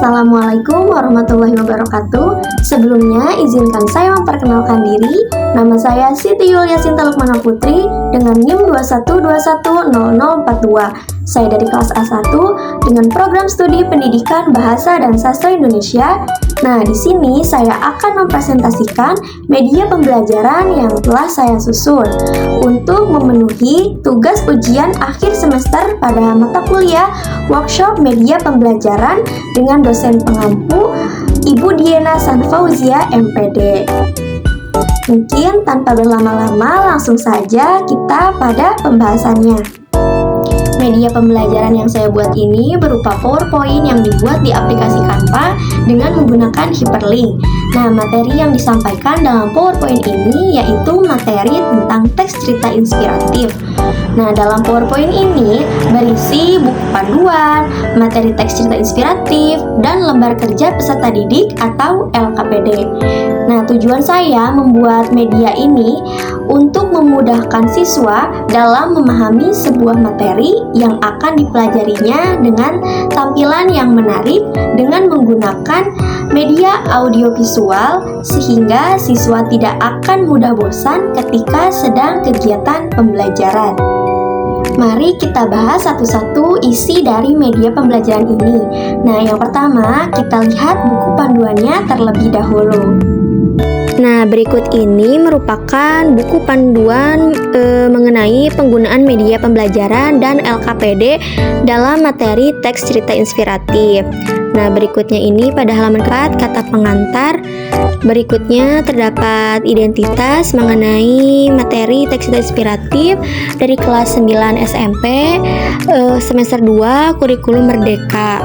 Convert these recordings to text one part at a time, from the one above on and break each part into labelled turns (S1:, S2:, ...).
S1: Assalamualaikum warahmatullahi wabarakatuh. Sebelumnya izinkan saya memperkenalkan diri. Nama saya Siti Yulia Sinta Lukmana Putri dengan NIM 21210042. Saya dari kelas A1 dengan program studi Pendidikan Bahasa dan Sastra Indonesia. Nah, di sini saya akan mempresentasikan media pembelajaran yang telah saya susun untuk memenuhi tugas ujian akhir semester pada mata kuliah workshop media pembelajaran dengan dosen pengampu Ibu Diana Sanfauzia MPD. Mungkin tanpa berlama-lama langsung saja kita pada pembahasannya. Media pembelajaran yang saya buat ini berupa PowerPoint yang dibuat di aplikasi Canva dengan menggunakan hyperlink. Nah, materi yang disampaikan dalam PowerPoint ini yaitu materi tentang teks cerita inspiratif. Nah, dalam PowerPoint ini berisi buku panduan, materi teks cerita inspiratif, dan lembar kerja peserta didik atau LKPD. Nah, tujuan saya membuat media ini untuk memudahkan siswa dalam memahami sebuah materi yang akan dipelajarinya dengan tampilan yang menarik dengan menggunakan media audiovisual sehingga siswa tidak akan mudah bosan ketika sedang kegiatan pembelajaran. Mari kita bahas satu-satu isi dari media pembelajaran ini. Nah, yang pertama kita lihat buku panduannya terlebih dahulu. Nah, berikut ini merupakan buku panduan mengenai penggunaan media pembelajaran dan LKPD dalam materi teks cerita inspiratif. Nah, berikutnya ini pada halaman 4 kata pengantar. Berikutnya terdapat identitas mengenai materi teks cerita inspiratif dari kelas 9 SMP semester 2 kurikulum merdeka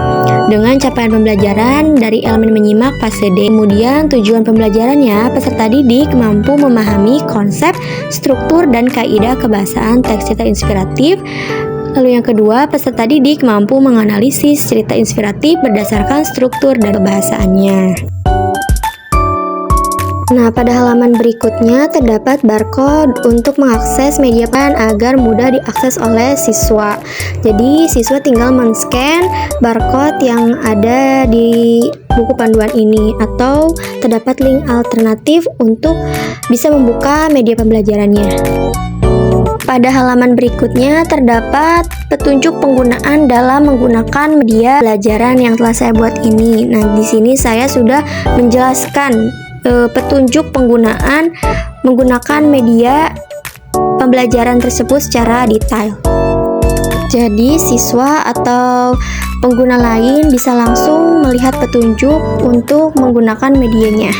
S1: dengan capaian pembelajaran dari elemen menyimak fase D. Kemudian tujuan pembelajarannya peserta didik mampu memahami konsep, struktur, dan kaidah kebahasaan teks cerita inspiratif. Lalu yang kedua, peserta didik mampu menganalisis cerita inspiratif berdasarkan struktur dan kebahasaannya. Nah, pada halaman berikutnya terdapat barcode untuk mengakses media pan agar mudah diakses oleh siswa. Jadi, siswa tinggal men-scan barcode yang ada di buku panduan ini atau terdapat link alternatif untuk bisa membuka media pembelajarannya. Pada halaman berikutnya terdapat petunjuk penggunaan dalam menggunakan media pembelajaran yang telah saya buat ini. Nah, di sini saya sudah menjelaskan petunjuk penggunaan menggunakan media pembelajaran tersebut secara detail. Jadi, siswa atau pengguna lain bisa langsung melihat petunjuk untuk menggunakan medianya.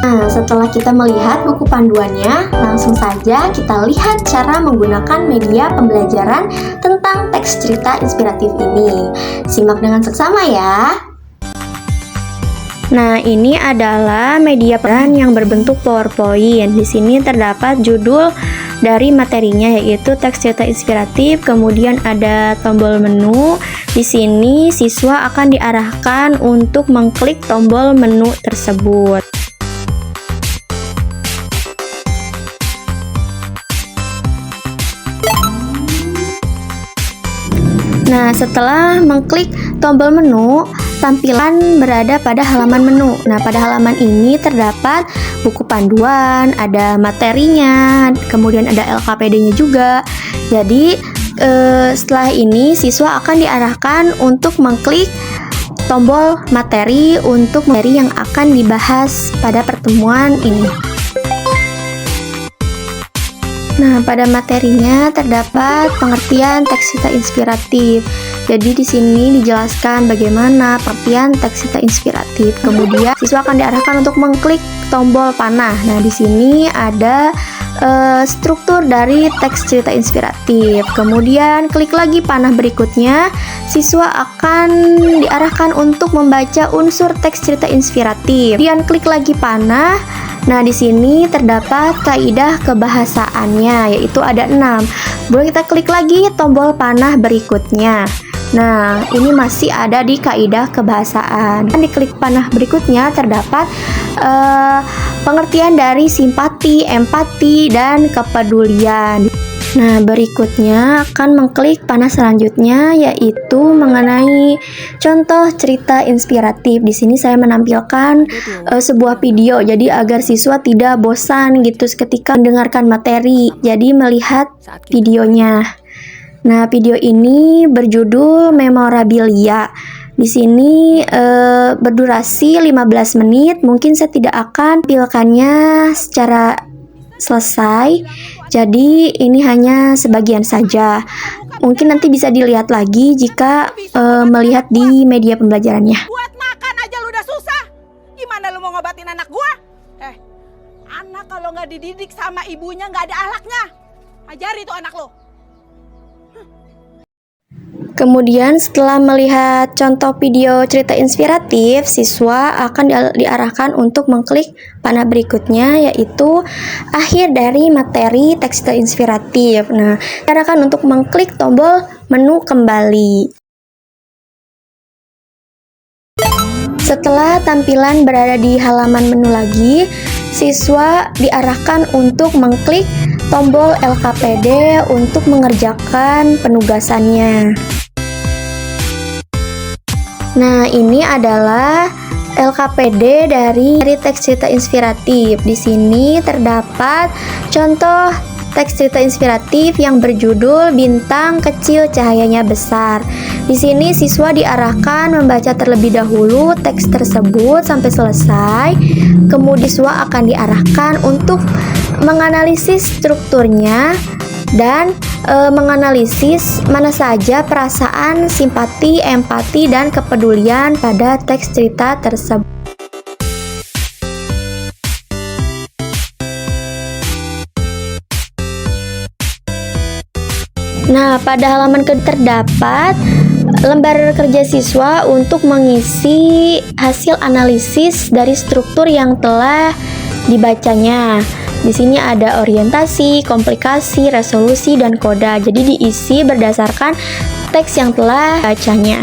S1: Nah, setelah kita melihat buku panduannya, langsung saja kita lihat cara menggunakan media pembelajaran tentang teks cerita inspiratif ini. Simak dengan seksama ya. Nah, ini adalah media peran yang berbentuk PowerPoint. Di sini terdapat judul dari materinya yaitu teks cerita inspiratif, kemudian ada tombol menu. Di sini siswa akan diarahkan untuk mengklik tombol menu tersebut. Nah, setelah mengklik tombol menu, tampilan berada pada halaman menu. Nah, pada halaman ini terdapat buku panduan, ada materinya, kemudian ada LKPD-nya juga. Jadi, setelah ini siswa akan diarahkan untuk mengklik tombol materi untuk materi yang akan dibahas pada pertemuan ini. Nah, pada materinya terdapat pengertian teks cerita inspiratif. Jadi di sini dijelaskan bagaimana pengertian teks cerita inspiratif. Kemudian siswa akan diarahkan untuk mengklik tombol panah. Nah, di sini ada struktur dari teks cerita inspiratif. Kemudian klik lagi panah berikutnya, siswa akan diarahkan untuk membaca unsur teks cerita inspiratif. Kemudian klik lagi panah. Nah, di sini terdapat kaidah kebahasaannya, yaitu ada 6. Boleh kita klik lagi tombol panah berikutnya. Nah, ini masih ada di kaidah kebahasaan. Di klik panah berikutnya terdapat pengertian dari simpati, empati, dan kepedulian. Nah, berikutnya akan mengklik panah selanjutnya, yaitu mengenai contoh cerita inspiratif. Di sini saya menampilkan sebuah video, jadi agar siswa tidak bosan gitu ketika mendengarkan materi. Jadi melihat videonya. Nah, video ini berjudul Memorabilia. Di sini berdurasi 15 menit. Mungkin saya tidak akan tampilkannya secara selesai. Jadi ini hanya sebagian saja. Mungkin nanti bisa dilihat lagi jika melihat di media pembelajarannya.
S2: Buat makan aja lu udah susah. Gimana lu mau ngobatin anak gua? Anak kalau nggak dididik sama ibunya nggak ada ahlaknya. Ajari tuh anak lo.
S1: Kemudian setelah melihat contoh video cerita inspiratif, siswa akan diarahkan untuk mengklik panah berikutnya, yaitu akhir dari materi teks cerita inspiratif. Nah, diarahkan untuk mengklik tombol menu kembali. Setelah tampilan berada di halaman menu lagi, siswa diarahkan untuk mengklik tombol LKPD untuk mengerjakan penugasannya. Nah, ini adalah LKPD dari teks cerita inspiratif. Di sini terdapat contoh teks cerita inspiratif yang berjudul Bintang Kecil Cahayanya Besar. Di sini siswa diarahkan membaca terlebih dahulu teks tersebut sampai selesai. Kemudian siswa akan diarahkan untuk menganalisis strukturnya dan menganalisis mana saja perasaan, simpati, empati, dan kepedulian pada teks cerita tersebut. Nah, pada halaman terdapat lembar kerja siswa untuk mengisi hasil analisis dari struktur yang telah dibacanya. Di sini ada orientasi, komplikasi, resolusi, dan koda. Jadi diisi berdasarkan teks yang telah bacanya.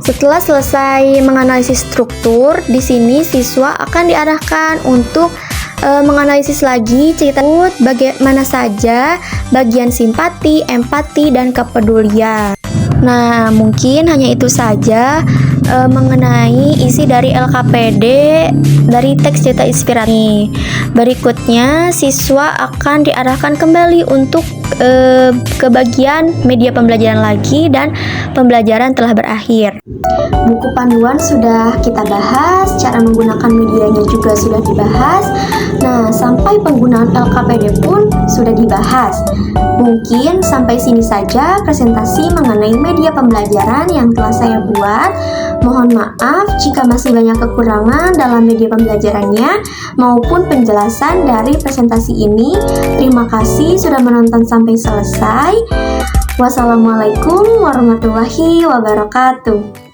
S1: Setelah selesai menganalisis struktur, di sini siswa akan diarahkan untuk menganalisis lagi cerita bagaimana saja bagian simpati, empati, dan kepedulian. Nah, mungkin hanya itu saja mengenai isi dari LKPD dari teks cerita inspiratif. Berikutnya, siswa akan diarahkan kembali untuk ke bagian media pembelajaran lagi dan pembelajaran telah berakhir. Buku panduan sudah kita bahas, cara menggunakan medianya juga sudah dibahas. Nah, sampai penggunaan LKPD pun sudah dibahas. Mungkin sampai sini saja presentasi mengenai media pembelajaran yang telah saya buat. Mohon maaf jika masih banyak kekurangan dalam media pembelajarannya maupun penjelasan dari presentasi ini. Terima kasih sudah menonton sampai selesai. Wassalamualaikum warahmatullahi wabarakatuh.